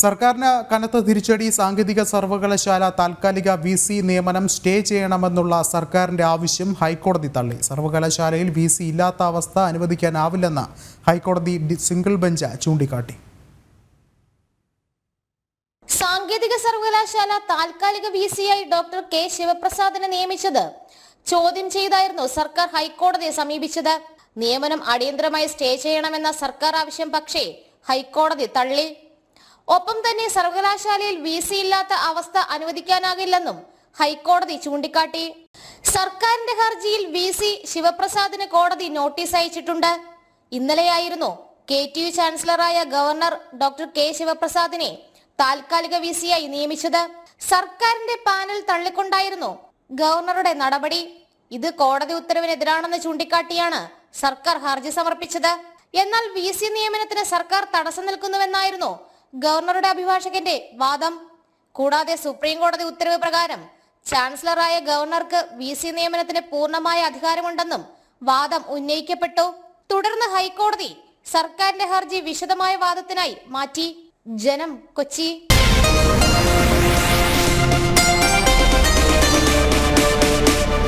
സർക്കാരിന് കനത്ത തിരിച്ചടി. സാങ്കേതിക സർവകലാശാല താൽക്കാലിക VC നിയമനം സ്റ്റേ ചെയ്യണമെന്നുള്ള സർക്കാരിന്റെ ആവശ്യം ഹൈക്കോടതി തള്ളി. സർവകലാശാലയിൽ VC ഇല്ലാത്ത അവസ്ഥ അനുവദിക്കാനാവില്ലെന്ന് ഹൈക്കോടതി സിംഗിൾ ബെഞ്ച് ചൂണ്ടിക്കാട്ടി. സാങ്കേതിക സർവകലാശാല താൽക്കാലിക VC-യായി ഡോക്ടർ K ശിവപ്രസാദിനെ നിയമിച്ചത് ചോദ്യം ചെയ്തായിരുന്നു സർക്കാർ ഹൈക്കോടതിയെ സമീപിച്ചത്. നിയമനം അടിയന്തരമായി സ്റ്റേ ചെയ്യണമെന്ന സർക്കാർ ആവശ്യം പക്ഷേ ഹൈക്കോടതി തള്ളി. ഒപ്പം തന്നെ സർവകലാശാലയിൽ VC ഇല്ലാത്ത അവസ്ഥ അനുവദിക്കാനാകില്ലെന്നും ഹൈക്കോടതി ചൂണ്ടിക്കാട്ടി. സർക്കാരിന്റെ ഹർജിയിൽ VC ശിവപ്രസാദിന് കോടതി നോട്ടീസ് അയച്ചിട്ടുണ്ട്. ഇന്നലെയായിരുന്നു KTU ചാൻസലറായ ഗവർണർ ഡോക്ടർ K ശിവപ്രസാദിനെ താൽക്കാലിക VC-യായി നിയമിച്ചത്. സർക്കാരിന്റെ പാനൽ തള്ളിക്കൊണ്ടായിരുന്നു ഗവർണറുടെ നടപടി. ഇത് കോടതി ഉത്തരവിനെതിരാണെന്ന് ചൂണ്ടിക്കാട്ടിയാണ് സർക്കാർ ഹർജി സമർപ്പിച്ചത്. എന്നാൽ VC നിയമനത്തിന് സർക്കാർ തടസ്സം നിൽക്കുന്നുവെന്നായിരുന്നു ഗവർണറുടെ അഭിഭാഷകന്റെ വാദം. കൂടാതെ സുപ്രീം കോടതി ഉത്തരവ് പ്രകാരം ചാൻസലറായ ഗവർണർക്ക് VC നിയമനത്തിന് പൂർണ്ണമായ അധികാരമുണ്ടെന്നും വാദം ഉന്നയിക്കപ്പെട്ടു. തുടർന്ന് ഹൈക്കോടതി സർക്കാരിന്റെ ഹർജി വിശദമായ വാദത്തിനായി മാറ്റി. ജനം, കൊച്ചി.